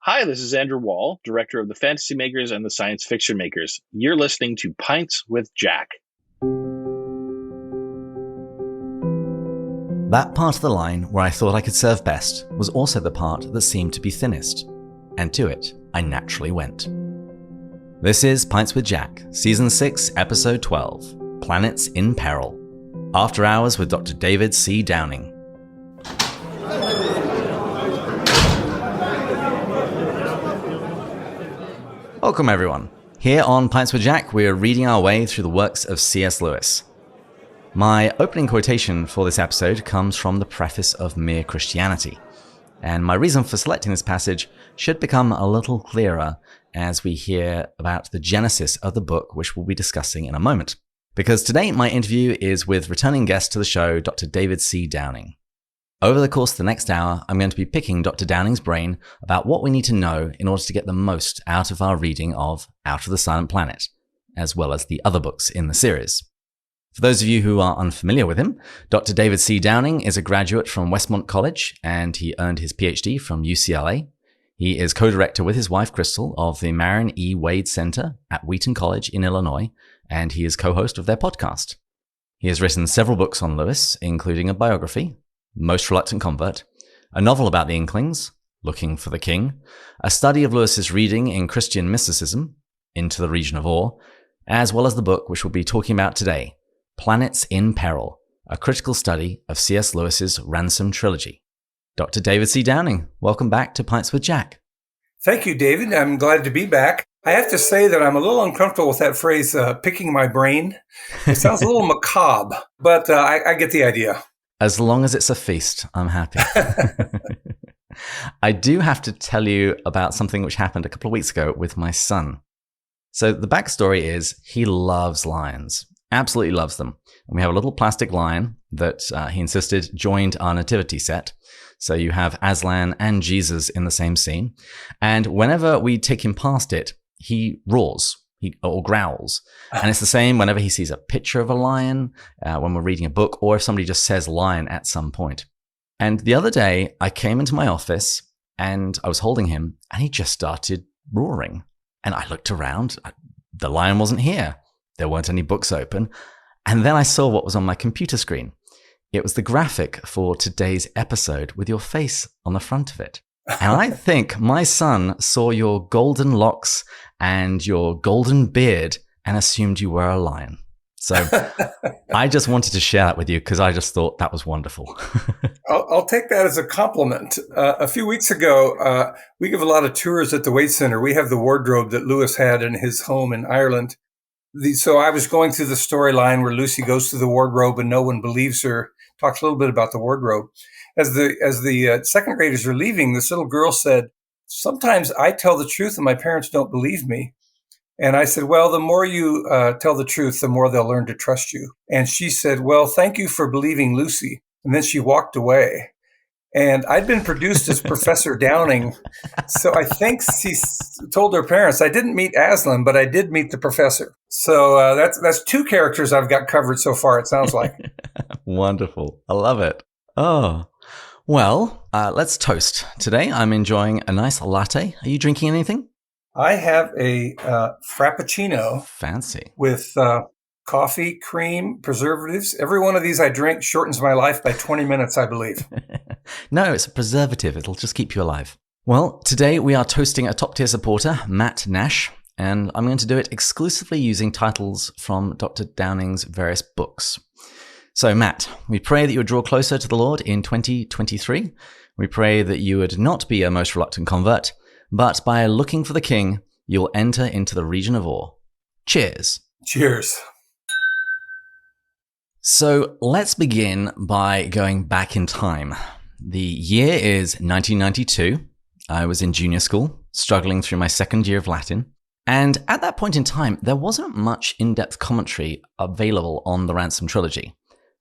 Hi, this is Andrew Wall, director of the Fantasy Makers and the Science Fiction Makers. You're listening to Pints with Jack. That part of the line where I thought I could serve best was also the part that seemed to be thinnest, and to it I naturally went. This is Pints with Jack, Season 6, Episode 12, Planets in Peril. After Hours with Dr. David C. Downing. Welcome everyone. Here on Pints with Jack, we are reading our way through the works of C.S. Lewis. My opening quotation for this episode comes from the preface of Mere Christianity, and my reason for selecting this passage should become a little clearer as we hear about the genesis of the book, which we'll be discussing in a moment. Because today my interview is with returning guest to the show, Dr. David C. Downing. Over the course of the next hour, I'm going to be picking Dr. Downing's brain about what we need to know in order to get the most out of our reading of Out of the Silent Planet, as well as the other books in the series. For those of you who are unfamiliar with him, Dr. David C. Downing is a graduate from Westmont College, and he earned his PhD from UCLA. He is co-director with his wife, Crystal, of the Marion E. Wade Center at Wheaton College in Illinois, and he is co-host of their podcast. He has written several books on Lewis, including a biography, Most Reluctant Convert, a novel about the Inklings, Looking for the King, a study of Lewis's reading in Christian mysticism, Into the Region of Awe, as well as the book which we'll be talking about today, Planets in Peril, a critical study of C.S. Lewis's Ransom Trilogy. Dr. David C. Downing, welcome back to Pints with Jack. Thank you, David. I'm glad to be back. I have to say that I'm a little uncomfortable with that phrase, picking my brain. It sounds a little macabre, but I get the idea. As long as it's a feast, I'm happy. I do have to tell you about something which happened a couple of weeks ago with my son. So the backstory is he loves lions, absolutely loves them. And we have a little plastic lion that he insisted joined our nativity set. So you have Aslan and Jesus in the same scene. And whenever we take him past it, he roars. Or growls. And it's the same whenever he sees a picture of a lion, when we're reading a book, or if somebody just says lion at some point. And the other day, I came into my office and I was holding him and he just started roaring. And I looked around. The lion wasn't here. There weren't any books open. And then I saw what was on my computer screen. It was the graphic for today's episode with your face on the front of it. And I think my son saw your golden locks and your golden beard and assumed you were a lion. So I just wanted to share that with you because I just thought that was wonderful. I'll take that as a compliment. A few weeks ago, we give a lot of tours at the Wade Center. We have the wardrobe that Lewis had in his home in Ireland. So I was going through the storyline where Lucy goes to the wardrobe and no one believes her. Talks a little bit about the wardrobe. As the second graders are leaving, this little girl said, "Sometimes I tell the truth and my parents don't believe me." And I said, "Well, the more you tell the truth, the more they'll learn to trust you." And she said, "Well, thank you for believing Lucy." And then she walked away. And I'd been produced as Professor Downing. So I think she told her parents, I didn't meet Aslan, but I did meet the professor. So that's two characters I've got covered so far, it sounds like. Wonderful. I love it. Oh, well, let's toast. Today I'm enjoying a nice latte. Are you drinking anything? I have a Frappuccino. Fancy. With coffee, cream, preservatives. Every one of these I drink shortens my life by 20 minutes, I believe. No, it's a preservative. It'll just keep you alive. Well, today we are toasting a top-tier supporter, Matt Nash, and I'm going to do it exclusively using titles from Dr. Downing's various books. So, Matt, we pray that you would draw closer to the Lord in 2023. We pray that you would not be a most reluctant convert, but by looking for the King, you'll enter into the region of awe. Cheers. Cheers. So let's begin by going back in time. The year is 1992. I was in junior school, struggling through my second year of Latin. And at that point in time, there wasn't much in-depth commentary available on the Ransom Trilogy.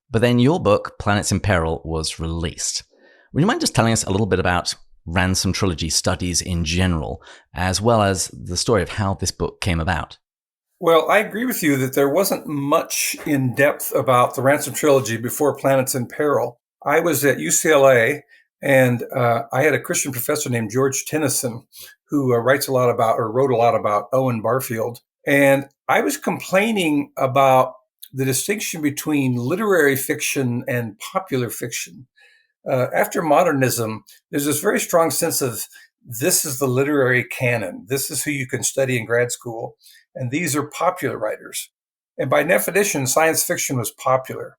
But then your book, Planets in Peril, was released. Would you mind just telling us a little bit about Ransom Trilogy studies in general, as well as the story of how this book came about? Well, I agree with you that there wasn't much in depth about the Ransom Trilogy before Planets in Peril. I was at UCLA And I had a Christian professor named George Tennyson who wrote a lot about Owen Barfield. And I was complaining about the distinction between literary fiction and popular fiction. After modernism, there's this very strong sense of this is the literary canon. This is who you can study in grad school. And these are popular writers. And by definition, science fiction was popular.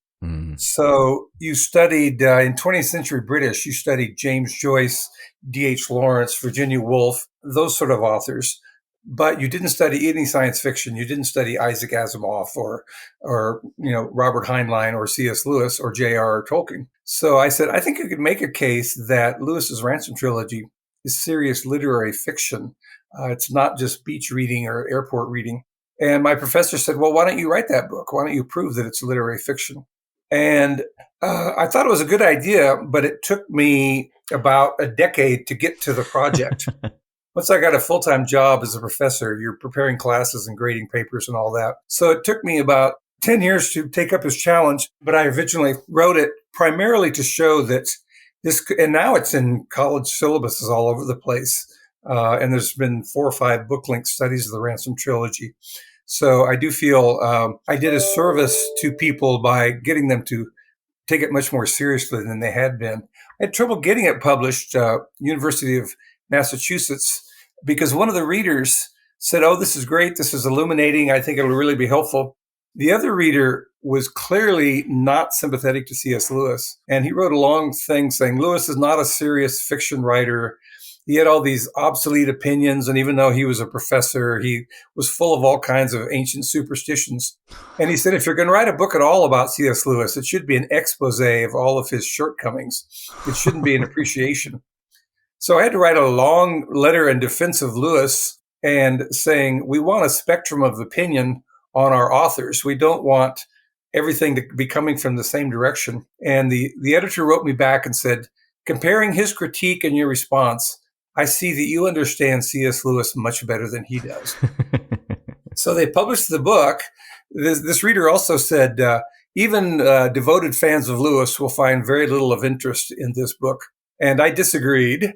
So you studied in 20th century British, you studied James Joyce, D.H. Lawrence, Virginia Woolf, those sort of authors. But you didn't study any science fiction. You didn't study Isaac Asimov or Robert Heinlein or C.S. Lewis or J.R.R. Tolkien. So I said, I think you could make a case that Lewis's Ransom Trilogy is serious literary fiction. It's not just beach reading or airport reading. And my professor said, well, why don't you write that book? Why don't you prove that it's literary fiction? And I thought it was a good idea, but it took me about a decade to get to the project. Once I got a full-time job as a professor, you're preparing classes and grading papers and all that. So it took me about 10 years to take up his challenge, but I originally wrote it primarily to show that this, and now it's in college syllabuses all over the place. And there's been 4 or 5 book-length studies of the Ransom Trilogy. So I do feel I did a service to people by getting them to take it much more seriously than they had been. I had trouble getting it published, University of Massachusetts, because one of the readers said, oh, this is great. This is illuminating. I think it'll really be helpful. The other reader was clearly not sympathetic to C.S. Lewis. And he wrote a long thing saying Lewis is not a serious fiction writer. He had all these obsolete opinions, and even though he was a professor, he was full of all kinds of ancient superstitions. And he said, if you're going to write a book at all about C.S. Lewis, it should be an expose of all of his shortcomings. It shouldn't be an appreciation. So I had to write a long letter in defense of Lewis and saying, we want a spectrum of opinion on our authors. We don't want everything to be coming from the same direction. And the editor wrote me back and said, comparing his critique and your response, I see that you understand C.S. Lewis much better than he does. So they published the book. This reader also said, even devoted fans of Lewis will find very little of interest in this book. And I disagreed.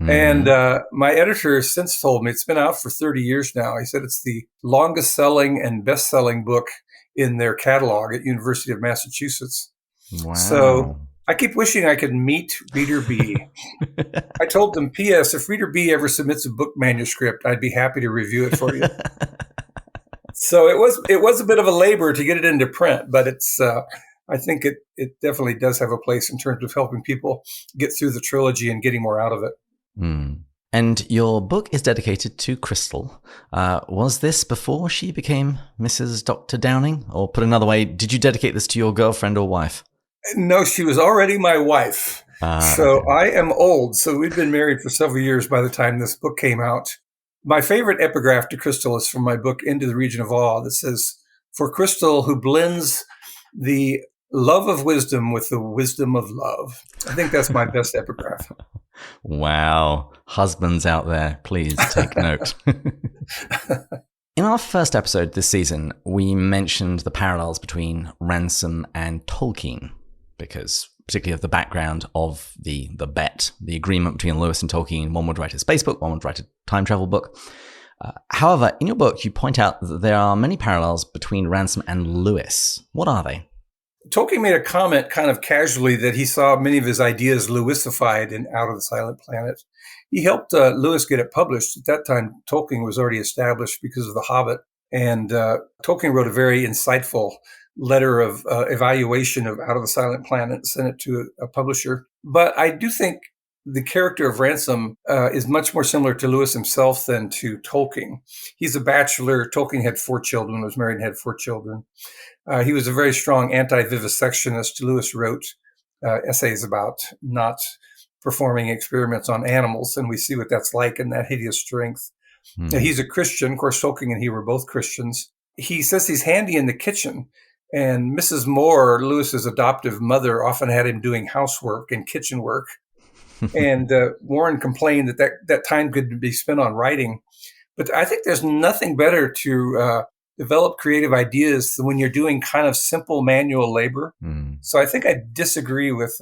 Mm-hmm. And my editor has since told me, it's been out for 30 years now. He said it's the longest selling and best selling book in their catalog at University of Massachusetts. Wow. So I keep wishing I could meet Reader B. I told them, P.S., if Reader B ever submits a book manuscript, I'd be happy to review it for you. So it was a bit of a labor to get it into print, but it's I think it definitely does have a place in terms of helping people get through the trilogy and getting more out of it. Mm. And your book is dedicated to Crystal. Was this before she became Mrs. Dr. Downing? Or put another way, did you dedicate this to your girlfriend or wife? No, she was already my wife. So okay. I am old. So we'd been married for several years by the time this book came out. My favorite epigraph to Crystal is from my book, Into the Region of Awe, that says, for Crystal, who blends the love of wisdom with the wisdom of love. I think that's my best epigraph. Wow. Husbands out there, please take note. In our first episode this season, we mentioned the parallels between Ransom and Tolkien, because particularly of the background of the bet, the agreement between Lewis and Tolkien. One would write a space book, one would write a time travel book. However, in your book, you point out that there are many parallels between Ransom and Lewis. What are they? Tolkien made a comment kind of casually that he saw many of his ideas Lewisified in Out of the Silent Planet. He helped Lewis get it published. At that time, Tolkien was already established because of The Hobbit. And Tolkien wrote a very insightful letter of evaluation of Out of the Silent Planet and sent it to a publisher. But I do think the character of Ransom is much more similar to Lewis himself than to Tolkien. He's a bachelor. Tolkien had 4 children, was married and had 4 children. He was a very strong anti-vivisectionist. Lewis wrote essays about not performing experiments on animals, and we see what that's like in That Hideous Strength. Mm-hmm. Now, he's a Christian. Of course, Tolkien and he were both Christians. He says he's handy in the kitchen, and Mrs. Moore, Lewis's adoptive mother, often had him doing housework and kitchen work. And Warren complained that time could be spent on writing. But I think there's nothing better to develop creative ideas when you're doing kind of simple manual labor. Mm. So I think I disagree with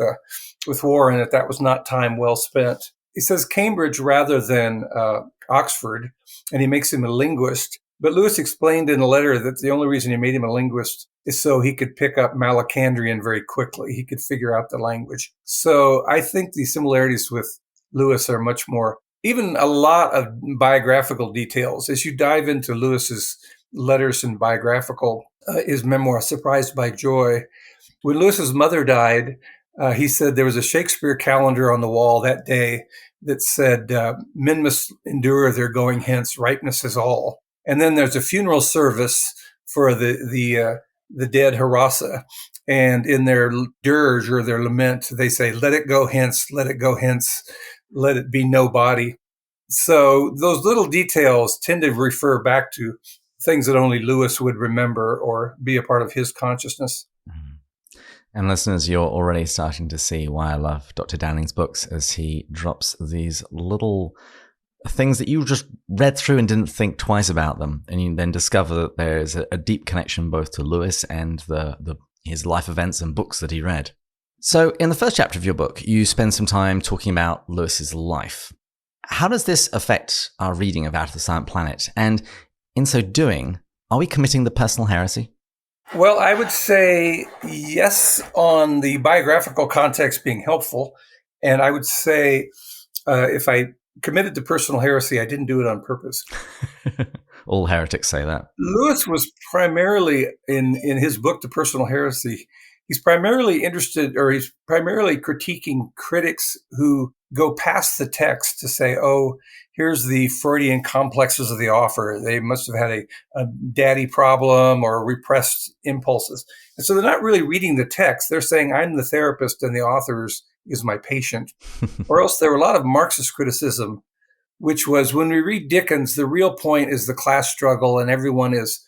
with war and that was not time well spent. He says Cambridge rather than Oxford, and he makes him a linguist. But Lewis explained in a letter that the only reason he made him a linguist is so he could pick up Malacandrian very quickly. He could figure out the language. So I think the similarities with Lewis are much more, even a lot of biographical details. As you dive into Lewis's letters and biographical, his memoir, Surprised by Joy, when Lewis's mother died, he said there was a Shakespeare calendar on the wall that day that said, men must endure their going hence, ripeness is all. And then there's a funeral service for the dead Harassa. And in their dirge or their lament, they say, let it go hence, let it go hence, let it be no body. So those little details tend to refer back to things that only Lewis would remember or be a part of his consciousness. And listeners, you're already starting to see why I love Dr. Downing's books, as he drops these little things that you just read through and didn't think twice about them. And you then discover that there's a deep connection both to Lewis and his life events and books that he read. So in the first chapter of your book, you spend some time talking about Lewis's life. How does this affect our reading of Out of the Silent Planet? And in so doing, are we committing the personal heresy? Well, I would say yes on the biographical context being helpful. And I would say if I committed to personal heresy, I didn't do it on purpose. All heretics say that. Lewis was primarily, in his book, The Personal Heresy, he's primarily critiquing critics who go past the text to say, oh, here's the Freudian complexes of the author. They must have had a daddy problem or repressed impulses. And so they're not really reading the text. They're saying, I'm the therapist and the author is my patient. Or else there were a lot of Marxist criticism, which was when we read Dickens, the real point is the class struggle and everyone is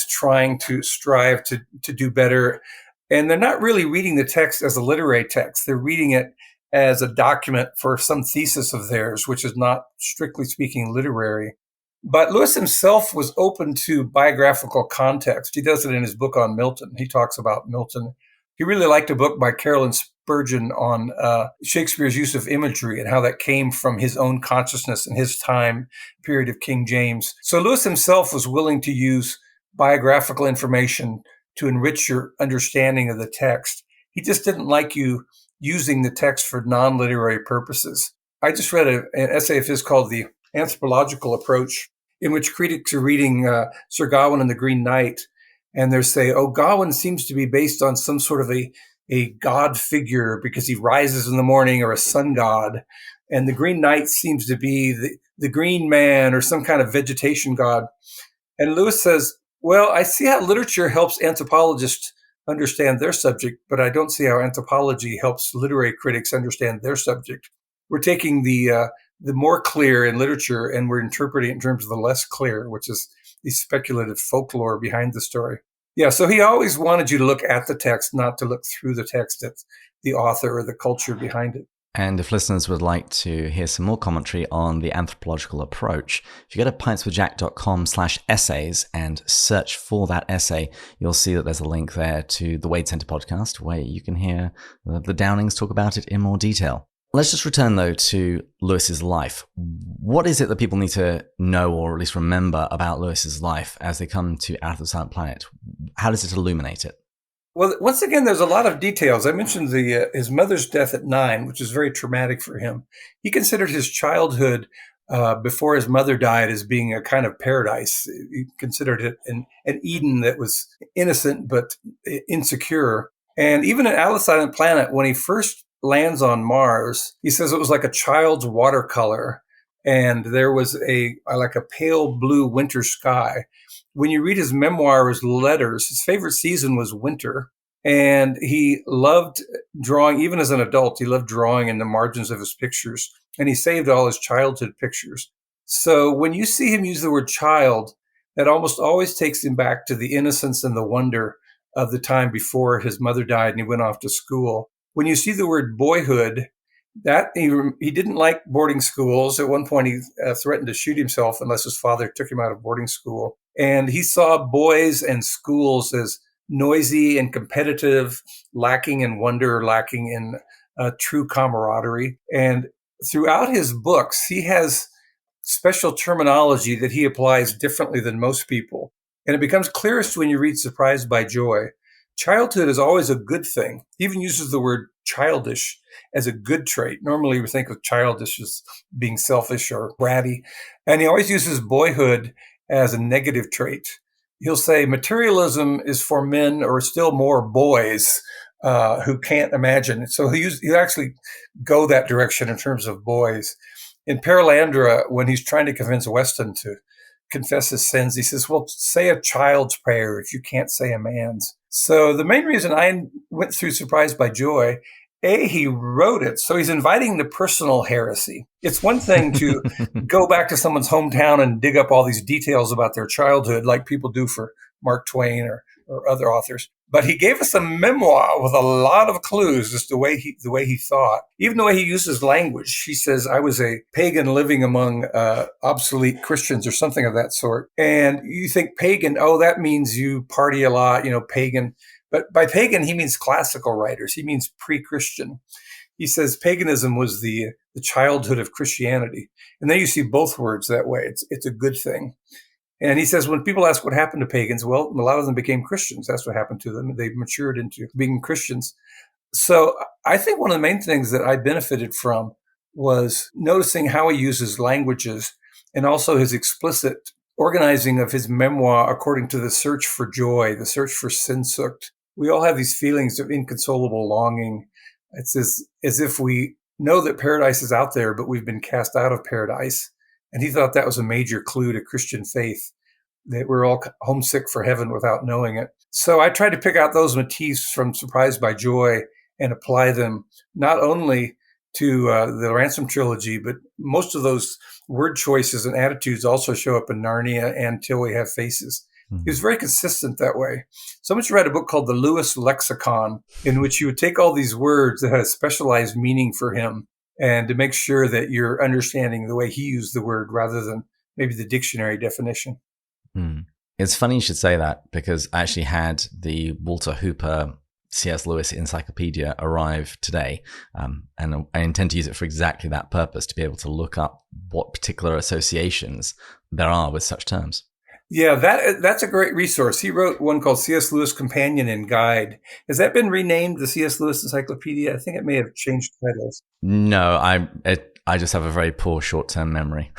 trying to strive to do better. And they're not really reading the text as a literary text. They're reading it as a document for some thesis of theirs, which is not, strictly speaking, literary. But Lewis himself was open to biographical context. He does it in his book on Milton. He talks about Milton. He really liked a book by Carolyn Spurgeon on Shakespeare's use of imagery and how that came from his own consciousness and his time period of King James. So Lewis himself was willing to use biographical information to enrich your understanding of the text. He just didn't like you using the text for non-literary purposes. I just read an essay of his called The Anthropological Approach, in which critics are reading Sir Gawain and the Green Knight, and they say, oh, Gawain seems to be based on some sort of a god figure because he rises in the morning, or a sun god. And the Green Knight seems to be the green man or some kind of vegetation god. And Lewis says, well, I see how literature helps anthropologists understand their subject, but I don't see how anthropology helps literary critics understand their subject. We're taking the more clear in literature and we're interpreting it in terms of the less clear, which is the speculative folklore behind the story. Yeah, so he always wanted you to look at the text, not to look through the text at the author or the culture behind it. And if listeners would like to hear some more commentary on the anthropological approach, if you go to pintswithjack.com/essays and search for that essay, you'll see that there's a link there to the Wade Center podcast where you can hear the Downings talk about it in more detail. Let's just return, though, to Lewis's life. What is it that people need to know or at least remember about Lewis's life as they come to Out of the Silent Planet? How does it illuminate it? Well, once again, there's a lot of details. I mentioned his mother's death at 9, which is very traumatic for him. He considered his childhood before his mother died as being a kind of paradise. He considered it an Eden that was innocent but insecure. And even at Out of the Silent Planet, when he first lands on Mars, he says it was like a child's watercolor, and there was a pale blue winter sky. When you read his memoir, his letters, his favorite season was winter. And he loved drawing, even as an adult, he loved drawing in the margins of his pictures. And he saved all his childhood pictures. So when you see him use the word child, that almost always takes him back to the innocence and the wonder of the time before his mother died and he went off to school. When you see the word boyhood, that he didn't like boarding schools. At one point, he threatened to shoot himself unless his father took him out of boarding school. And he saw boys and schools as noisy and competitive, lacking in wonder, lacking in true camaraderie. And throughout his books, he has special terminology that he applies differently than most people. And it becomes clearest when you read Surprised by Joy. Childhood is always a good thing. He even uses the word childish as a good trait. Normally we think of childish as being selfish or bratty. And he always uses boyhood as a negative trait. He'll say materialism is for men, or still more boys, who can't imagine. So he'll actually go that direction in terms of boys. In Peril, when he's trying to convince Weston to confess his sins, he says, well, say a child's prayer if you can't say a man's. So the main reason I went through Surprised by Joy, he wrote it, so he's inviting the personal heresy. It's one thing to go back to someone's hometown and dig up all these details about their childhood, like people do for Mark Twain or other authors. But he gave us a memoir with a lot of clues as to the way he thought. Even the way he uses language. He says, I was a pagan living among obsolete Christians or something of that sort. And you think pagan, that means you party a lot, pagan. But by pagan, he means classical writers. He means pre-Christian. He says paganism was the childhood of Christianity. And then you see both words that way. It's a good thing. And he says when people ask what happened to pagans, well, a lot of them became Christians. That's what happened to them. They matured into being Christians. So I think one of the main things that I benefited from was noticing how he uses languages and also his explicit organizing of his memoir according to the search for joy, the search for Sehnsucht. We all have these feelings of inconsolable longing. It's as if we know that paradise is out there, but we've been cast out of paradise. And he thought that was a major clue to Christian faith, that we're all homesick for heaven without knowing it. So I tried to pick out those motifs from Surprised by Joy and apply them not only to the Ransom Trilogy, but most of those word choices and attitudes also show up in Narnia and Till We Have Faces. Mm-hmm. He was very consistent that way. So much read a book called The Lewis Lexicon, in which you would take all these words that had a specialized meaning for him and to make sure that you're understanding the way he used the word rather than maybe the dictionary definition. It's funny you should say that, because I actually had the Walter Hooper C.S. Lewis Encyclopedia arrive today, and I intend to use it for exactly that purpose, to be able to look up what particular associations there are with such terms. Yeah, that's a great resource. He wrote one called C.S. Lewis Companion and Guide. Has that been renamed the C.S. Lewis Encyclopedia? I think it may have changed titles. No, I just have a very poor short-term memory.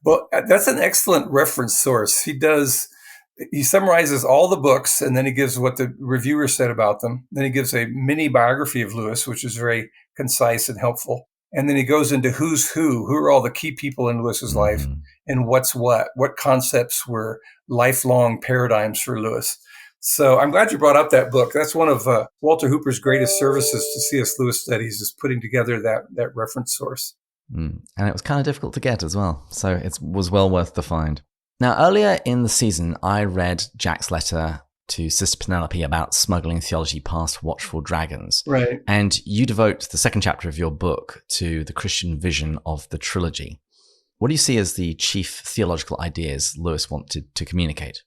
Well, that's an excellent reference source. He summarizes all the books, and then he gives what the reviewer said about them. Then he gives a mini biography of Lewis, which is very concise and helpful. And then he goes into who's who are all the key people in Lewis's life, and what concepts were lifelong paradigms for Lewis. So I'm glad you brought up that book. That's one of Walter Hooper's greatest services to C.S. Lewis studies, is putting together that reference source. And it was kind of difficult to get as well. So it was well worth the find. Now, earlier in the season, I read Jack's letter to Sister Penelope about smuggling theology past watchful dragons. Right. And you devote the second chapter of your book to the Christian vision of the trilogy. What do you see as the chief theological ideas Lewis wanted to communicate?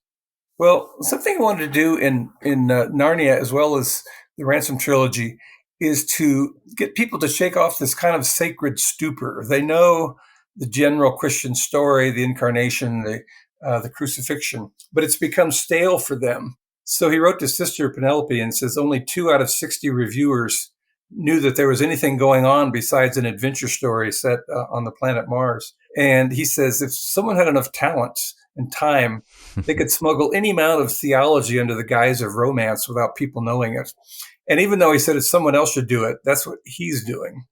Well, something I wanted to do in Narnia, as well as the Ransom Trilogy, is to get people to shake off this kind of sacred stupor. They know the general Christian story, the incarnation, the crucifixion, but it's become stale for them. So he wrote to Sister Penelope and says only 2 out of 60 reviewers knew that there was anything going on besides an adventure story set on the planet Mars. And he says if someone had enough talent and time, they could smuggle any amount of theology under the guise of romance without people knowing it. And even though he said if someone else should do it, that's what he's doing.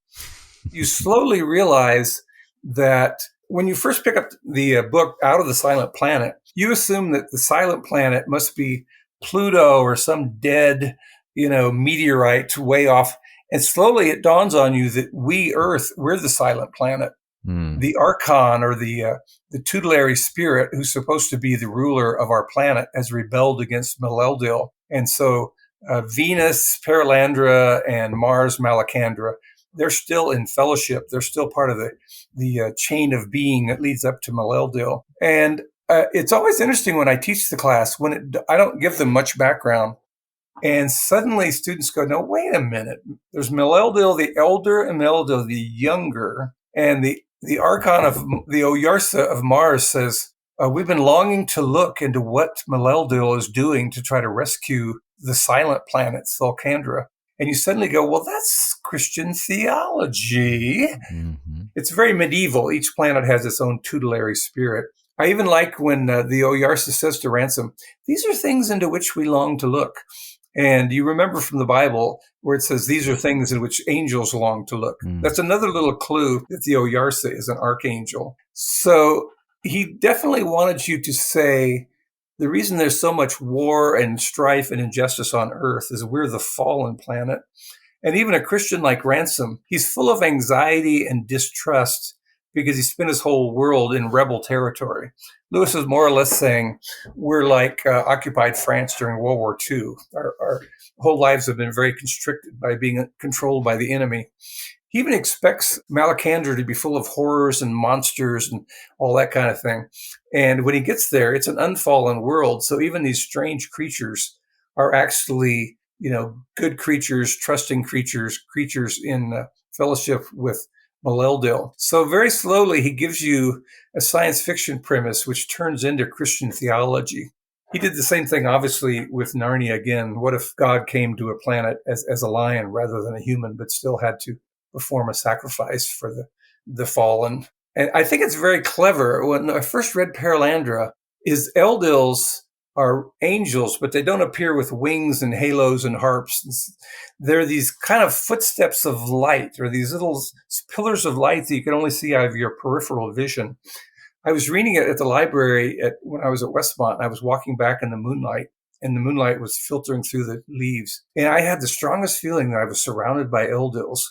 You slowly realize that when you first pick up the book Out of the Silent Planet, you assume that the silent planet must be Pluto or some dead, meteorite way off. And slowly it dawns on you that we, Earth, we're the silent planet. The Archon, or the tutelary spirit who's supposed to be the ruler of our planet, has rebelled against Maleldil. And so Venus, Perilandra, and Mars, Malacandra, they're still in fellowship. They're still part of the chain of being that leads up to Maleldil. And it's always interesting when I teach the class, I don't give them much background. And suddenly students go, no, wait a minute. There's Melildil the elder and Melildil the younger. And the Archon of the Oyarsa of Mars says, we've been longing to look into what Melildil is doing to try to rescue the silent planet, Thulcandra. And you suddenly go, well, that's Christian theology. Mm-hmm. It's very medieval. Each planet has its own tutelary spirit. I even like when the Oyarsa says to Ransom, these are things into which we long to look. And you remember from the Bible where it says these are things in which angels long to look. That's another little clue that the Oyarsa is an archangel. So he definitely wanted you to say the reason there's so much war and strife and injustice on Earth is we're the fallen planet. And even a Christian like Ransom, he's full of anxiety and distrust because he spent his whole world in rebel territory. Lewis is more or less saying we're like occupied France during World War II. Our whole lives have been very constricted by being controlled by the enemy. He even expects Malacandra to be full of horrors and monsters and all that kind of thing. And when he gets there, it's an unfallen world. So even these strange creatures are actually, good creatures, trusting creatures in fellowship with Melildil. So very slowly, he gives you a science fiction premise, which turns into Christian theology. He did the same thing, obviously, with Narnia again. What if God came to a planet as a lion rather than a human, but still had to perform a sacrifice for the fallen? And I think it's very clever. When I first read Perilandra, his Eldils are angels, but they don't appear with wings and halos and harps. They're these kind of footsteps of light, or these little pillars of light that you can only see out of your peripheral vision. I was reading it at the library when I was at Westmont. I was walking back in the moonlight, and the moonlight was filtering through the leaves. And I had the strongest feeling that I was surrounded by Eldils.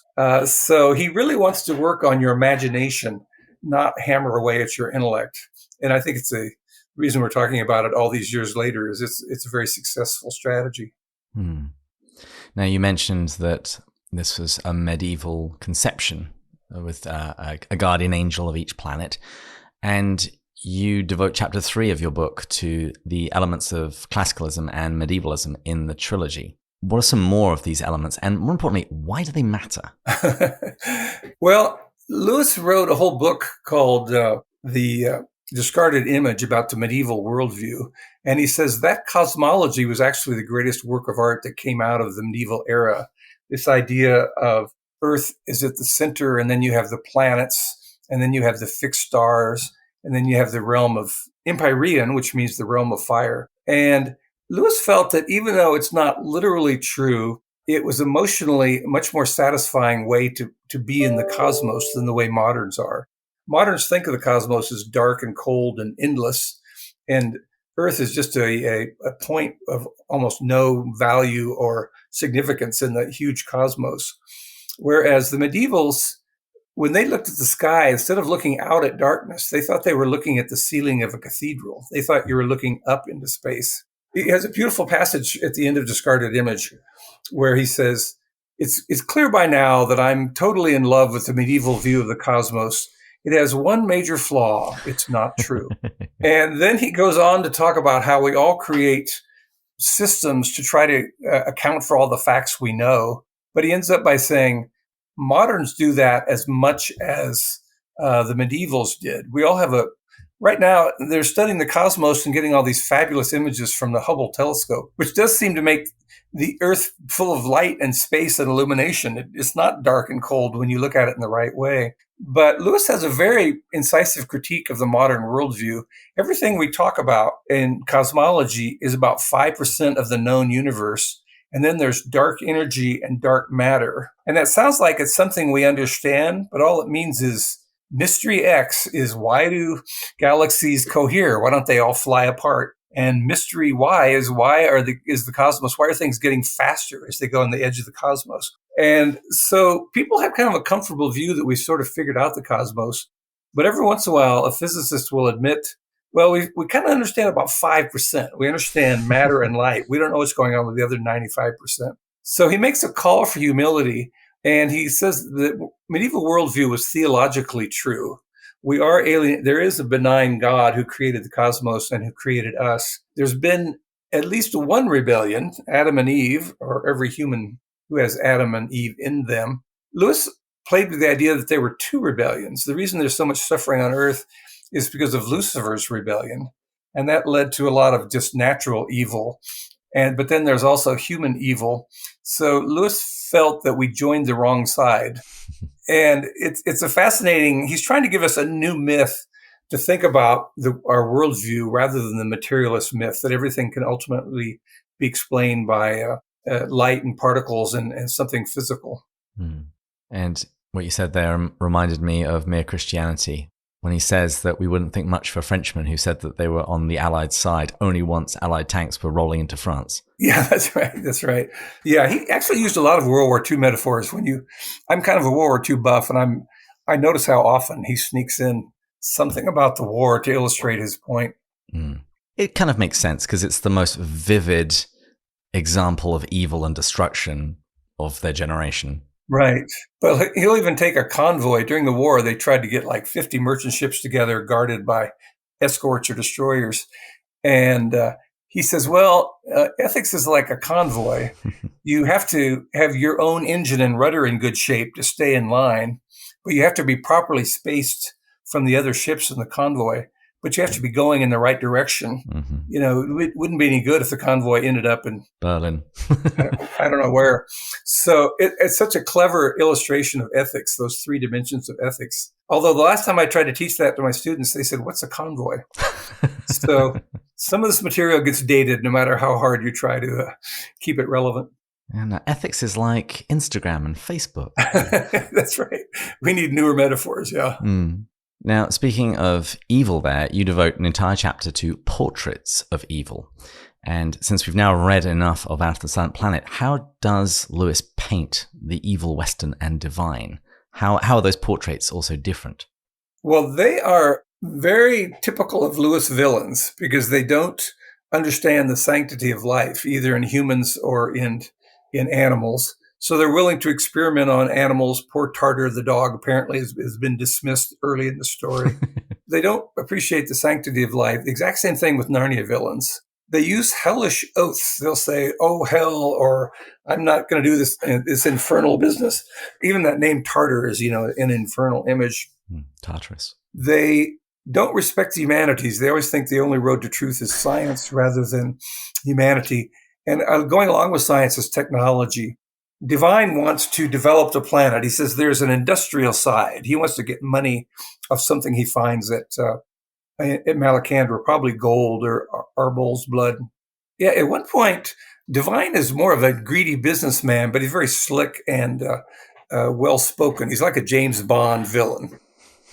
So he really wants to work on your imagination, not hammer away at your intellect. And I think it's a reason we're talking about it all these years later is it's a very successful strategy. Now, you mentioned that this was a medieval conception with a guardian angel of each planet. And you devote chapter 3 of your book to the elements of classicalism and medievalism in the trilogy. What are some more of these elements? And more importantly, why do they matter? Well, Lewis wrote a whole book called The Discarded Image about the medieval worldview. And he says that cosmology was actually the greatest work of art that came out of the medieval era. This idea of Earth is at the center, and then you have the planets, and then you have the fixed stars, and then you have the realm of Empyrean, which means the realm of fire. And Lewis felt that even though it's not literally true, it was emotionally a much more satisfying way to be in the cosmos than the way moderns are. Moderns think of the cosmos as dark and cold and endless, and Earth is just a point of almost no value or significance in the huge cosmos. Whereas the medievals, when they looked at the sky, instead of looking out at darkness, they thought they were looking at the ceiling of a cathedral. They thought you were looking up into space. He has a beautiful passage at the end of Discarded Image where he says, it's clear by now that I'm totally in love with the medieval view of the cosmos. It has one major flaw. It's not true. And then he goes on to talk about how we all create systems to try to account for all the facts we know. But he ends up by saying, moderns do that as much as the medievals did. We all have right now, they're studying the cosmos and getting all these fabulous images from the Hubble telescope, which does seem to make the Earth full of light and space and illumination. It's not dark and cold when you look at it in the right way. But Lewis has a very incisive critique of the modern worldview. Everything we talk about in cosmology is about 5% of the known universe. And then there's dark energy and dark matter. And that sounds like it's something we understand, but all it means is mystery X is why do galaxies cohere? Why don't they all fly apart? And mystery Y is is the cosmos, why are things getting faster as they go on the edge of the cosmos? And so people have kind of a comfortable view that we've sort of figured out the cosmos. But every once in a while, a physicist will admit, well, we kind of understand about 5%. We understand matter and light. We don't know what's going on with the other 95%. So he makes a call for humility, and he says that medieval worldview was theologically true. We are alien. There is a benign God who created the cosmos and who created us. There's been at least one rebellion, Adam and Eve, or every human who has Adam and Eve in them. Lewis played with the idea that there were two rebellions. The reason there's so much suffering on earth is because of Lucifer's rebellion. And that led to a lot of just natural evil. But then there's also human evil. So Lewis felt that we joined the wrong side. And it's a fascinating, he's trying to give us a new myth to think about our worldview rather than the materialist myth that everything can ultimately be explained by light and particles and something physical. Mm. And what you said there reminded me of Mere Christianity, when he says that we wouldn't think much for Frenchmen who said that they were on the Allied side only once Allied tanks were rolling into France. Yeah, that's right. That's right. Yeah, he actually used a lot of World War II metaphors. I'm kind of a World War II buff, and I notice how often he sneaks in something about the war to illustrate his point. Mm. It kind of makes sense because it's the most vivid example of evil and destruction of their generation. Right. But he'll even take a convoy. During the war, they tried to get like 50 merchant ships together guarded by escorts or destroyers. And he says, well, ethics is like a convoy. You have to have your own engine and rudder in good shape to stay in line, but you have to be properly spaced from the other ships in the convoy. But you have to be going in the right direction. Mm-hmm. You know, it wouldn't be any good if the convoy ended up in Berlin. I don't know where. So it's such a clever illustration of ethics, those three dimensions of ethics. Although the last time I tried to teach that to my students, they said, what's a convoy? So some of this material gets dated no matter how hard you try to keep it relevant. And ethics is like Instagram and Facebook. That's right. We need newer metaphors, yeah. Mm. Now, speaking of evil there, you devote an entire chapter to portraits of evil. And since we've now read enough of Out of the Silent Planet, how does Lewis paint the evil, Western, and divine? How are those portraits also different? Well, they are very typical of Lewis villains because they don't understand the sanctity of life, either in humans or in animals. So they're willing to experiment on animals. Poor Tartar the dog apparently has been dismissed early in the story. They don't appreciate the sanctity of life. The exact same thing with Narnia villains. They use hellish oaths. They'll say, oh, hell, or I'm not going to do this infernal business. Even that name Tartar is, an infernal image. Tartarus. They don't respect the humanities. They always think the only road to truth is science rather than humanity. And going along with science is technology. Divine wants to develop the planet. He says there's an industrial side. He wants to get money off something he finds at Malacandra, probably gold or Arbol's blood. Yeah, at one point, Divine is more of a greedy businessman, but he's very slick and well-spoken. He's like a James Bond villain.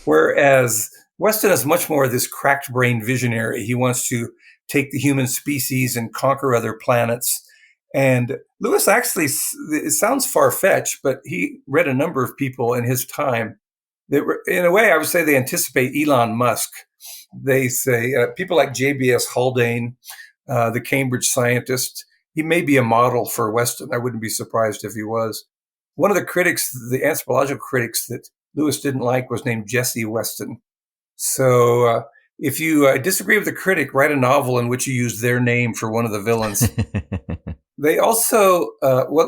Whereas Weston is much more this cracked-brained visionary. He wants to take the human species and conquer other planets. And Lewis actually, it sounds far-fetched, but he read a number of people in his time that were, in a way, I would say they anticipate Elon Musk. They say people like J.B.S. Haldane, the Cambridge scientist, he may be a model for Weston. I wouldn't be surprised if he was. One of the critics, the anthropological critics that Lewis didn't like was named Jesse Weston. So if you disagree with the critic, write a novel in which you use their name for one of the villains. They also,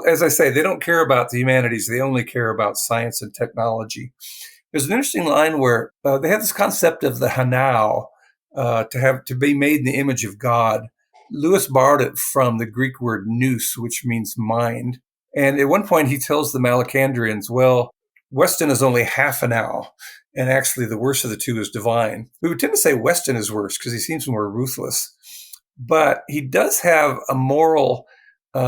as I say, they don't care about the humanities. They only care about science and technology. There's an interesting line where they have this concept of the Hanau, to be made in the image of God. Lewis borrowed it from the Greek word nous, which means mind. And at one point he tells the Malacandrians, well, Weston is only half an owl. And actually the worst of the two is Divine. We would tend to say Weston is worse because he seems more ruthless. But he does have a moral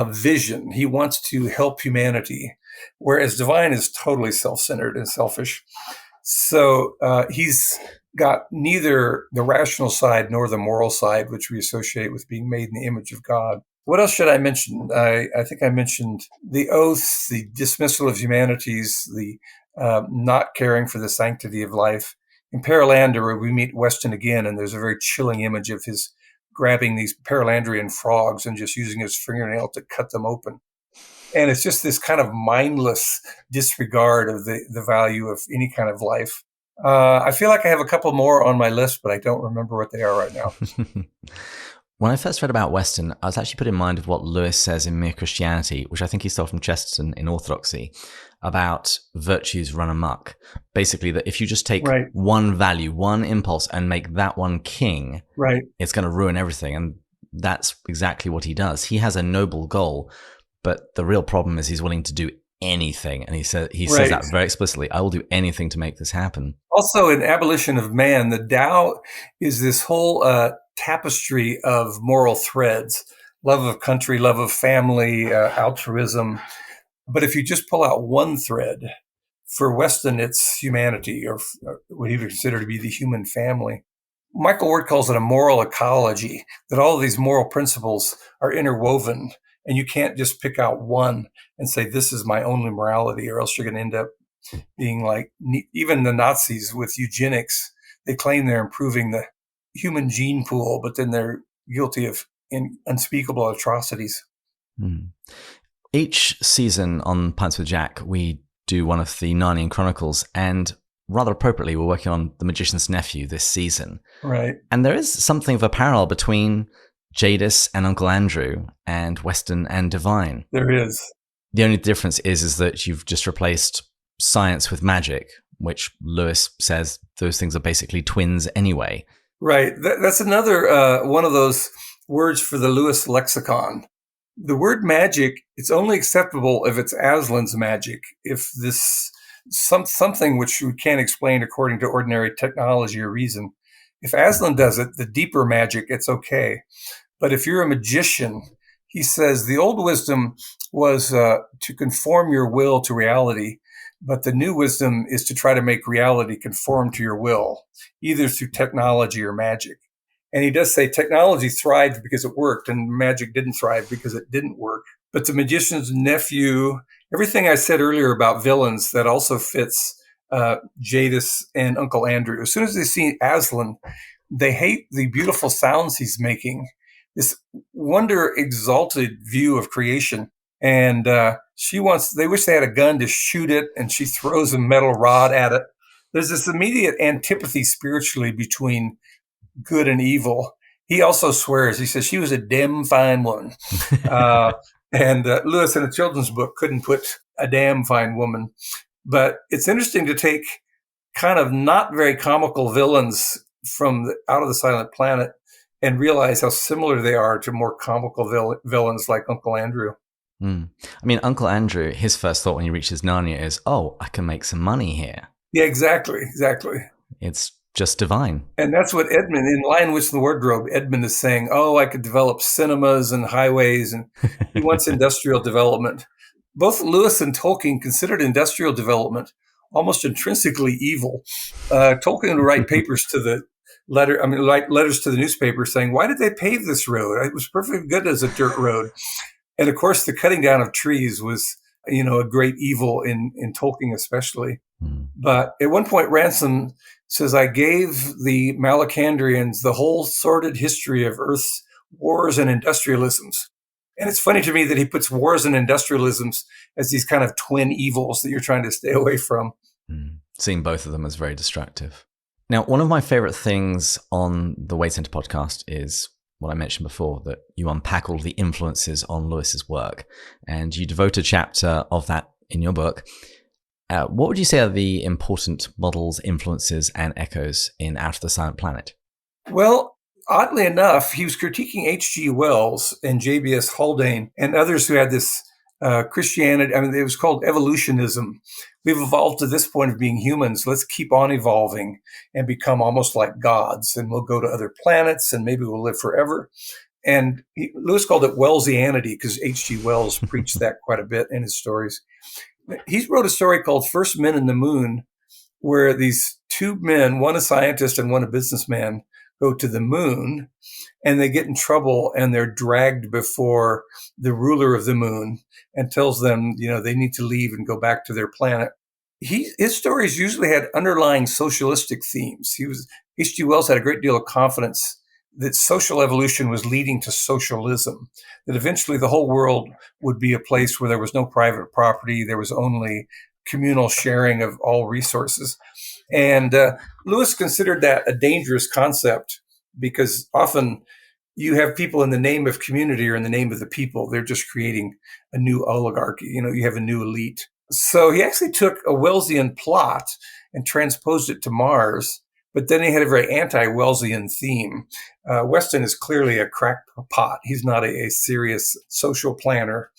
vision. He wants to help humanity, whereas Divine is totally self-centered and selfish. So he's got neither the rational side nor the moral side, which we associate with being made in the image of God. What else should I mention? I think I mentioned the oaths, the dismissal of humanities, the not caring for the sanctity of life. In Peril, we meet Weston again, and there's a very chilling image of his grabbing these Perilandrian frogs and just using his fingernail to cut them open. And it's just this kind of mindless disregard of the value of any kind of life. I feel like I have a couple more on my list, but I don't remember what they are right now. When I first read about Western, I was actually put in mind of what Lewis says in Mere Christianity, which I think he stole from Chesterton in Orthodoxy, about virtues run amok. Basically, that if you just take one value, one impulse, and make that one king, it's going to ruin everything. And that's exactly what he does. He has a noble goal, but the real problem is he's willing to do anything. And he says that very explicitly. I will do anything to make this happen. Also, in Abolition of Man, the Tao is this whole tapestry of moral threads: love of country, love of family, altruism. But if you just pull out one thread, for Weston, it's humanity, or what he would consider to be the human family. Michael Ward calls it a moral ecology, that all of these moral principles are interwoven, and you can't just pick out one and say, this is my only morality, or else you're going to end up being like even the Nazis with eugenics. They claim they're improving the human gene pool, but then they're guilty of unspeakable atrocities. Each season on Pints with Jack, we do one of the Narnian Chronicles, and rather appropriately, we're working on The Magician's Nephew this season. Right. And there is something of a parallel between Jadis and Uncle Andrew and Weston and Divine. There is. The only difference is that you've just replaced science with magic, which Lewis says those things are basically twins anyway. Right. That's another one of those words for the Lewis lexicon. The word magic, it's only acceptable if it's Aslan's magic. If this something which we can't explain according to ordinary technology or reason. If Aslan does it, the deeper magic, it's okay. But if you're a magician, he says the old wisdom was to conform your will to reality, but the new wisdom is to try to make reality conform to your will, either through technology or magic. And he does say technology thrived because it worked, and magic didn't thrive because it didn't work. But the magician's nephew, everything I said earlier about villains, that also fits Jadis and Uncle Andrew. As soon as they see Aslan, they hate the beautiful sounds he's making, this wonder exalted view of creation. And they wish they had a gun to shoot it, and she throws a metal rod at it. There's this immediate antipathy spiritually between good and evil. He also swears, he says, she was a damn fine woman. And Lewis in a children's book couldn't put a damn fine woman. But it's interesting to take kind of not very comical villains from out of the Silent Planet and realize how similar they are to more comical villains like Uncle Andrew. I mean, Uncle Andrew, his first thought when he reaches Narnia is, oh, I can make some money here. Yeah, exactly. It's just divine. And that's what Edmund, in Lion, Witch, and the Wardrobe, Edmund is saying, oh, I could develop cinemas and highways, and he wants industrial development. Both Lewis and Tolkien considered industrial development almost intrinsically evil. Tolkien would write papers to the letters to the newspaper saying, why did they pave this road? It was perfectly good as a dirt road. And of course, the cutting down of trees was, a great evil in Tolkien especially. But at one point, Ransom says, I gave the Malacandrians the whole sordid history of Earth's wars and industrialisms. And it's funny to me that he puts wars and industrialisms as these kind of twin evils that you're trying to stay away from. Seeing both of them as very destructive. Now, one of my favorite things on the Weight Center podcast is what I mentioned before, that you unpack all the influences on Lewis's work, and you devote a chapter of that in your book. What would you say are the important models, influences, and echoes in Out of the Silent Planet? Well, oddly enough, he was critiquing H.G. Wells and J.B.S. Haldane and others who had this Christianity. I mean, it was called evolutionism. We've evolved to this point of being humans. Let's keep on evolving and become almost like gods, and we'll go to other planets, and maybe we'll live forever. And Lewis called it Wellsianity because H.G. Wells preached that quite a bit in his stories. He wrote a story called First Men in the Moon, where these two men, one a scientist and one a businessman, go to the moon, and they get in trouble, and they're dragged before the ruler of the moon and tells them, they need to leave and go back to their planet. His stories usually had underlying socialistic themes. H.G. Wells had a great deal of confidence that social evolution was leading to socialism, that eventually the whole world would be a place where there was no private property, there was only communal sharing of all resources. And Lewis considered that a dangerous concept because often you have people in the name of community or in the name of the people. They're just creating a new oligarchy. You have a new elite. So he actually took a Wellesian plot and transposed it to Mars, but then he had a very anti-Wellesian theme. Weston is clearly a crackpot. He's not a serious social planner.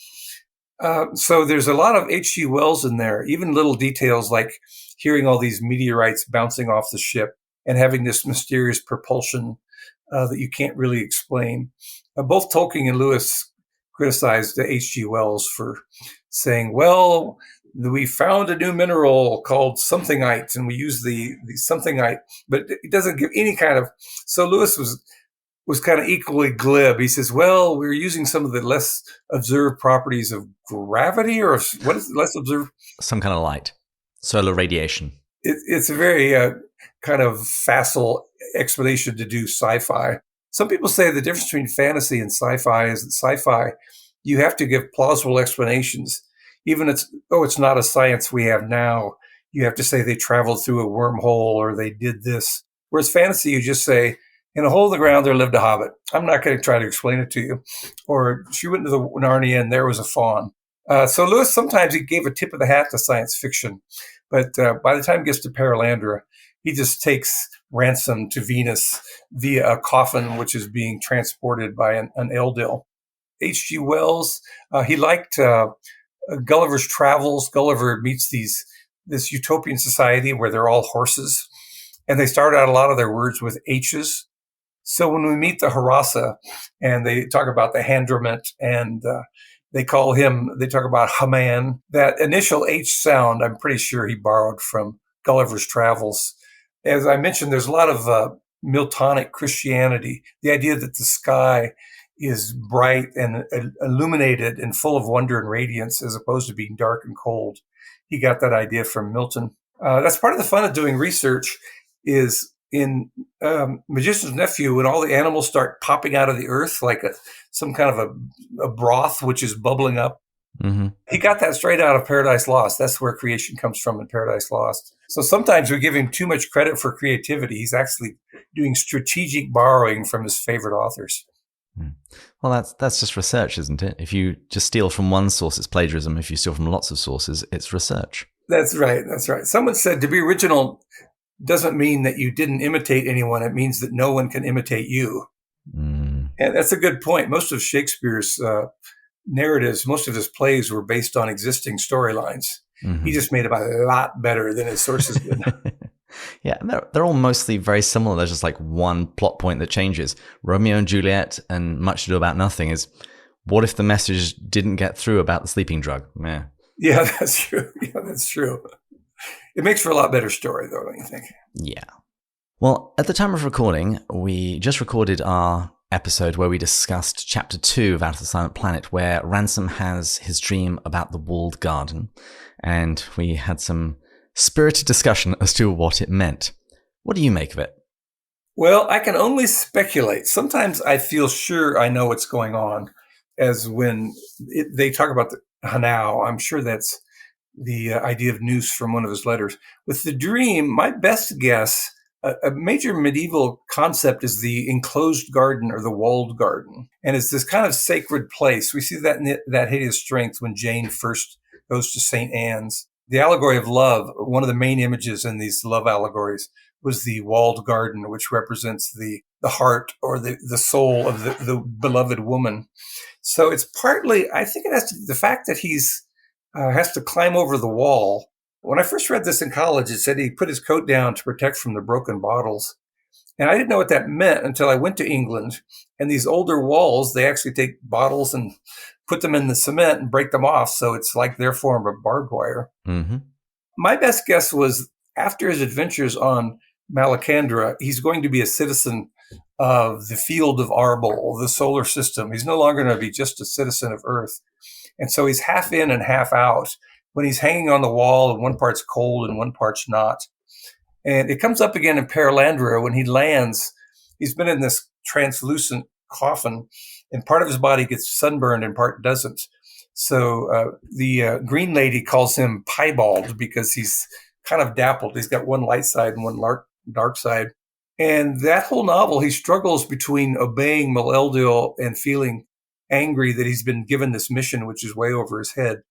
So there's a lot of H.G. Wells in there, even little details like hearing all these meteorites bouncing off the ship and having this mysterious propulsion that you can't really explain. Both Tolkien and Lewis criticized H.G. Wells for saying, well, we found a new mineral called somethingite, and we use the somethingite, but it doesn't give any kind of. So Lewis was kind of equally glib. He says, well, we're using some of the less observed properties of gravity, or what is less observed? Some kind of light, solar radiation. It's a very kind of facile explanation to do sci-fi. Some people say the difference between fantasy and sci-fi is that sci-fi, you have to give plausible explanations. Even it's not a science we have now. You have to say they traveled through a wormhole or they did this. Whereas fantasy, you just say, in a hole in the ground, there lived a hobbit. I'm not going to try to explain it to you. Or she went into the Narnia and there was a faun. So Lewis, sometimes he gave a tip of the hat to science fiction. But by the time he gets to Perilandra, he just takes Ransom to Venus via a coffin, which is being transported by an Eldil. H.G. Wells, he liked Gulliver's Travels. Gulliver meets this utopian society where they're all horses. And they start out a lot of their words with H's. So when we meet the Harassa and they talk about the Handramant and they talk about Haman, that initial H sound, I'm pretty sure he borrowed from Gulliver's Travels. As I mentioned, there's a lot of Miltonic Christianity, the idea that the sky is bright and illuminated and full of wonder and radiance as opposed to being dark and cold. He got that idea from Milton. That's part of the fun of doing research is in Magician's Nephew, when all the animals start popping out of the earth like some kind of a broth which is bubbling up. Mm-hmm. He got that straight out of Paradise Lost. That's where creation comes from in Paradise Lost. So sometimes we give him too much credit for creativity. He's actually doing strategic borrowing from his favorite authors. Well, that's just research, isn't it? If you just steal from one source, it's plagiarism. If you steal from lots of sources, it's research. That's right. Someone said to be original doesn't mean that you didn't imitate anyone. It means that no one can imitate you. And that's a good point. Most of Shakespeare's narratives, most of his plays were based on existing storylines. Mm-hmm. He just made them a lot better than his sources did. Yeah, they're all mostly very similar. There's just like one plot point that changes. Romeo and Juliet and Much Ado About Nothing is, what if the message didn't get through about the sleeping drug? Yeah, that's true. It makes for a lot better story, though, don't you think? Yeah. Well, at the time of recording, we just recorded our episode where we discussed Chapter 2 of Out of the Silent Planet, where Ransom has his dream about the walled garden, and we had some spirited discussion as to what it meant. What do you make of it? Well, I can only speculate. Sometimes I feel sure I know what's going on, as when they talk about the Hanau. I'm sure that's the idea of noose from one of his letters. With the dream, my best guess, a major medieval concept is the enclosed garden or the walled garden. And it's this kind of sacred place. We see that in that hideous strength when Jane first goes to St. Anne's. The allegory of love, one of the main images in these love allegories, was the walled garden, which represents the heart or the soul of the beloved woman. So it's partly, I think it has to, the fact that he's has to climb over the wall. When I first read this in college, it said he put his coat down to protect from the broken bottles. And I didn't know what that meant until I went to England. And these older walls, they actually take bottles and put them in the cement and break them off. So it's like their form of barbed wire. Mm-hmm. My best guess was after his adventures on Malacandra, he's going to be a citizen of the field of Arbol, the solar system. He's no longer going to be just a citizen of Earth. And so he's half in and half out. When he's hanging on the wall and one part's cold and one part's not. And it comes up again in Perilandra when he lands. He's been in this translucent coffin and part of his body gets sunburned and part doesn't. So the green lady calls him piebald because he's kind of dappled. He's got one light side and one dark side. And that whole novel, he struggles between obeying Maleldil and feeling angry that he's been given this mission, which is way over his head.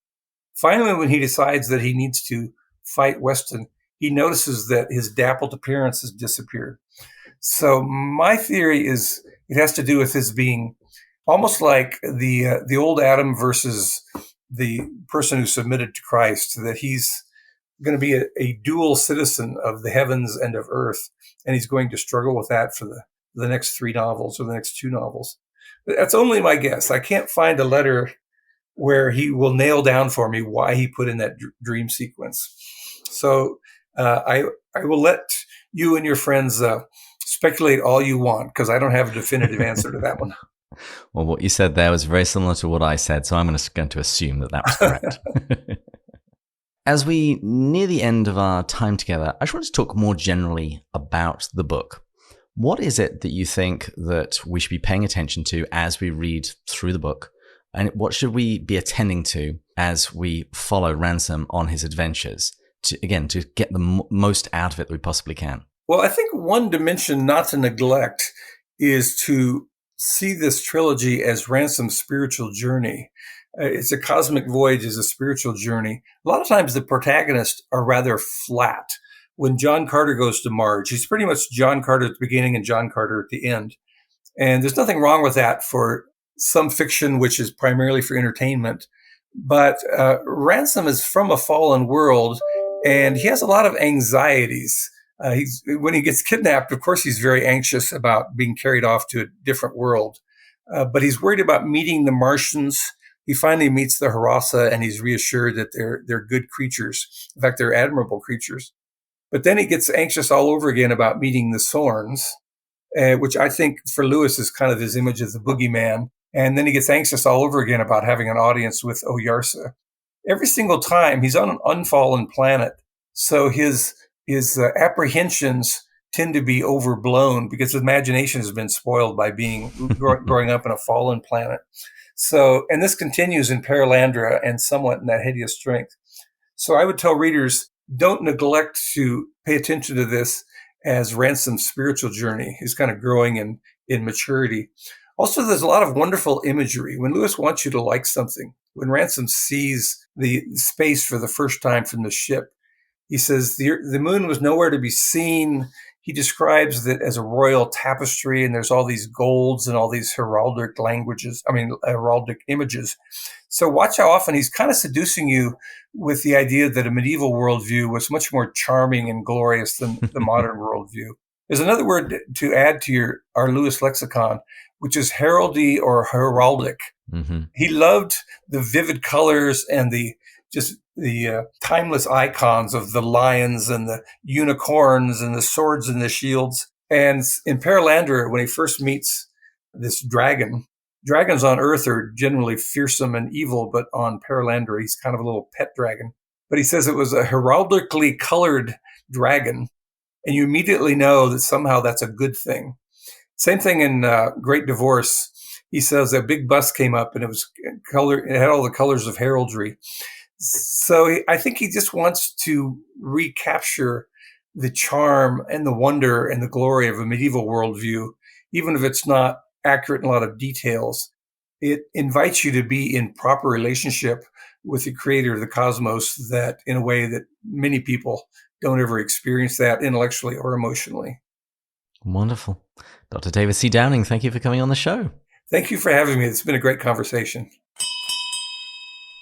Finally, when he decides that he needs to fight Weston, he notices that his dappled appearance has disappeared. So my theory is it has to do with his being almost like the old Adam versus the person who submitted to Christ, that he's going to be a dual citizen of the heavens and of earth, and he's going to struggle with that for the next 3 novels or the next 2 novels. That's only my guess. I can't find a letter where he will nail down for me why he put in that dream sequence. So I will let you and your friends speculate all you want, because I don't have a definitive answer to that one. Well, what you said there was very similar to what I said, so I'm going to assume that was correct. As we near the end of our time together, I just want to talk more generally about the book. What is it that you think that we should be paying attention to as we read through the book? And what should we be attending to as we follow Ransom on his adventures to get the most out of it that we possibly can? Well, I think one dimension not to neglect is to see this trilogy as Ransom's spiritual journey. It's a cosmic voyage, is a spiritual journey. A lot of times the protagonists are rather flat. When John Carter goes to Marge, he's pretty much John Carter at the beginning and John Carter at the end. And there's nothing wrong with that for some fiction, which is primarily for entertainment. But Ransom is from a fallen world, and he has a lot of anxieties. When he gets kidnapped, of course, he's very anxious about being carried off to a different world. But he's worried about meeting the Martians. He finally meets the Harassa, and he's reassured that they're good creatures. In fact, they're admirable creatures. But then he gets anxious all over again about meeting the Sorns, which I think for Lewis is kind of his image of the boogeyman. And then he gets anxious all over again about having an audience with Oyarsa. Every single time he's on an unfallen planet, so his apprehensions tend to be overblown because his imagination has been spoiled by growing up in a fallen planet. So, and this continues in Perilandra and somewhat in that hideous strength. So I would tell readers, don't neglect to pay attention to this as Ransom's spiritual journey. He's kind of growing in maturity. Also, there's a lot of wonderful imagery. When Lewis wants you to like something, when Ransom sees the space for the first time from the ship, he says the moon was nowhere to be seen. He describes it as a royal tapestry, and there's all these golds and all these heraldic images. So watch how often he's kind of seducing you with the idea that a medieval worldview was much more charming and glorious than the modern worldview. There's another word to add to our Lewis lexicon, which is heraldry or heraldic. Mm-hmm. He loved the vivid colors and the timeless icons of the lions and the unicorns and the swords and the shields. And in Perilandra, when he first meets this dragon, dragons on Earth are generally fearsome and evil, but on Perilandra, he's kind of a little pet dragon. But he says it was a heraldically colored dragon, and you immediately know that somehow that's a good thing. Same thing in Great Divorce. He says a big bus came up and it was colored. It had all the colors of heraldry. So I think he just wants to recapture the charm and the wonder and the glory of a medieval worldview, even if it's not accurate in a lot of details. It invites you to be in proper relationship with the creator of the cosmos, that in a way that many people don't ever experience that intellectually or emotionally. Wonderful. Dr. David C. Downing, thank you for coming on the show. Thank you for having me. It's been a great conversation.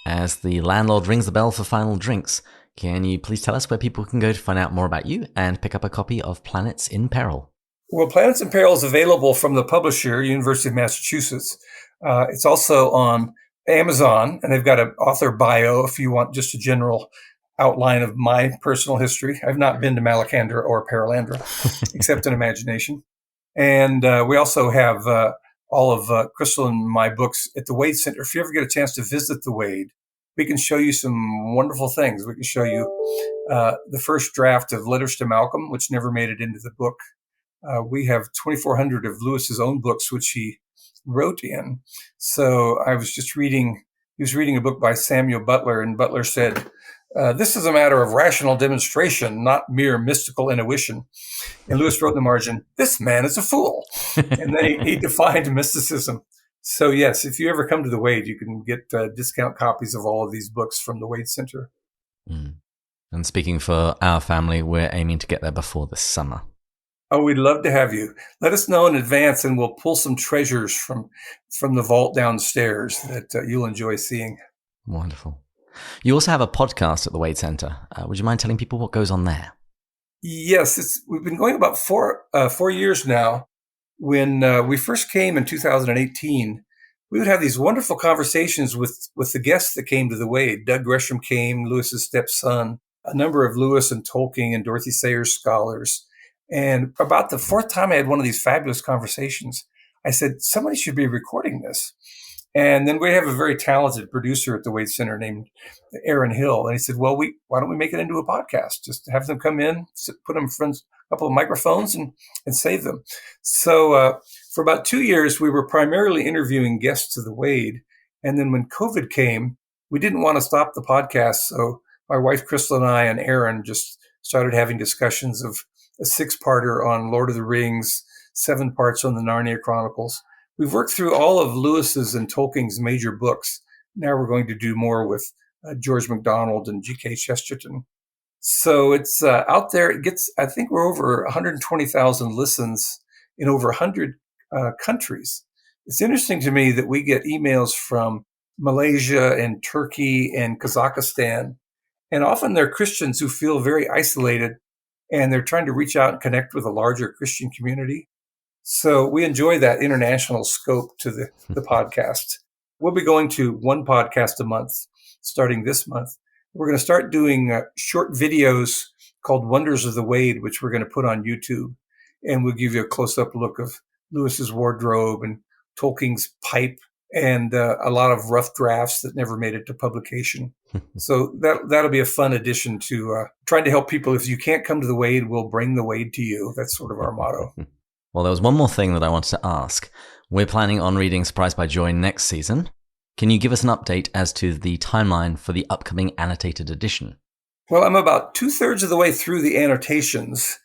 As the landlord rings the bell for final drinks, can you please tell us where people can go to find out more about you and pick up a copy of Planets in Peril? Well, Planets in Peril is available from the publisher, University of Massachusetts. It's also on Amazon, and they've got an author bio if you want just a general outline of my personal history. I've not been to Malacandra or Perilandra, except in imagination. And we also have all of Crystal and my books at the Wade Center. If you ever get a chance to visit the Wade, we can show you some wonderful things. We can show you the first draft of Letters to Malcolm, which never made it into the book. We have 2,400 of Lewis's own books, which he wrote in. So I was just reading, he was reading a book by Samuel Butler, and Butler said, This is a matter of rational demonstration, not mere mystical intuition. And Lewis wrote in the margin, this man is a fool. And then he defined mysticism. So yes, if you ever come to the Wade, you can get discount copies of all of these books from the Wade Center. Mm. And speaking for our family, we're aiming to get there before the summer. Oh, we'd love to have you. Let us know in advance, and we'll pull some treasures from the vault downstairs that you'll enjoy seeing. Wonderful. You also have a podcast at the Wade Center. Would you mind telling people what goes on there? Yes, we've been going about 4 years now. When we first came in 2018, we would have these wonderful conversations with the guests that came to the Wade. Doug Gresham came, Lewis's stepson, a number of Lewis and Tolkien and Dorothy Sayers scholars. And about the 4th time I had one of these fabulous conversations, I said, somebody should be recording this. And then we have a very talented producer at the Wade Center named Aaron Hill. And he said, well, why don't we make it into a podcast? Just have them come in, put them in front of a couple of microphones and save them. So for about 2 years, we were primarily interviewing guests of the Wade. And then when COVID came, we didn't want to stop the podcast. So my wife, Crystal, and I and Aaron just started having discussions of a 6-parter on Lord of the Rings, 7 parts on the Narnia Chronicles. We've worked through all of Lewis's and Tolkien's major books. Now we're going to do more with George MacDonald and G.K. Chesterton. So it's out there. I think we're over 120,000 listens in over 100 countries. It's interesting to me that we get emails from Malaysia and Turkey and Kazakhstan. And often they're Christians who feel very isolated, and they're trying to reach out and connect with a larger Christian community. So we enjoy that international scope to the podcast. We'll be going to 1 podcast a month starting this month. We're going to start doing short videos called Wonders of the Wade, which we're going to put on YouTube. And we'll give you a close-up look of Lewis's wardrobe and Tolkien's pipe and a lot of rough drafts that never made it to publication. So that'll be a fun addition to trying to help people. If you can't come to the Wade, we'll bring the Wade to you. That's sort of our motto. Well, there was one more thing that I wanted to ask. We're planning on reading Surprised by Joy next season. Can you give us an update as to the timeline for the upcoming annotated edition? Well, I'm about 2/3 of the way through the annotations,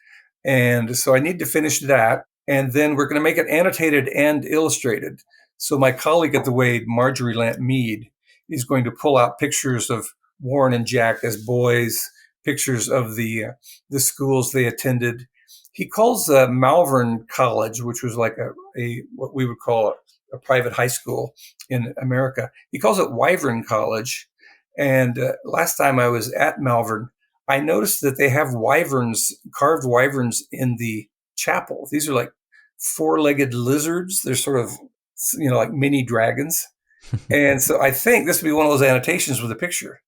and so I need to finish that. And then we're going to make it annotated and illustrated. So my colleague at the Wade, Marjorie Lant Mead, is going to pull out pictures of Warren and Jack as boys, pictures of the schools they attended. He calls Malvern College, which was like a what we would call a private high school in America. He calls it Wyvern College. And last time I was at Malvern, I noticed that they have wyverns, carved wyverns in the chapel. These are like 4-legged lizards. They're sort of, like mini dragons. And so I think this would be one of those annotations with a picture.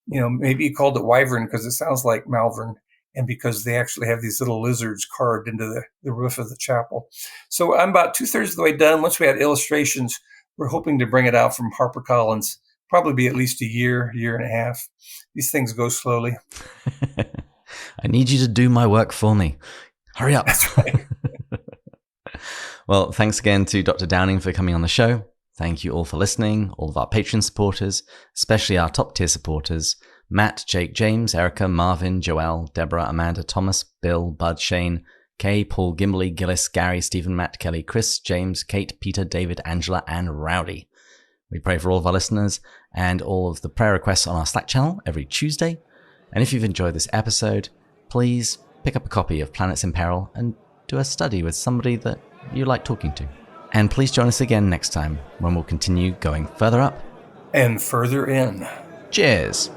Maybe he called it Wyvern because it sounds like Malvern, and because they actually have these little lizards carved into the roof of the chapel. So I'm about 2/3 of the way done. Once we had illustrations, we're hoping to bring it out from HarperCollins. Probably be at least a year and a half. These things go slowly. I need you to do my work for me. Hurry up. That's right. Well, thanks again to Dr. Downing for coming on the show. Thank you all for listening, all of our Patreon supporters, especially our top tier supporters, Matt, Jake, James, Erica, Marvin, Joelle, Deborah, Amanda, Thomas, Bill, Bud, Shane, Kay, Paul, Gimberly, Gillis, Gary, Stephen, Matt, Kelly, Chris, James, Kate, Peter, David, Angela, and Rowdy. We pray for all of our listeners and all of the prayer requests on our Slack channel every Tuesday. And if you've enjoyed this episode, please pick up a copy of Planets in Peril and do a study with somebody that you like talking to. And please join us again next time when we'll continue going further up and further in. Cheers!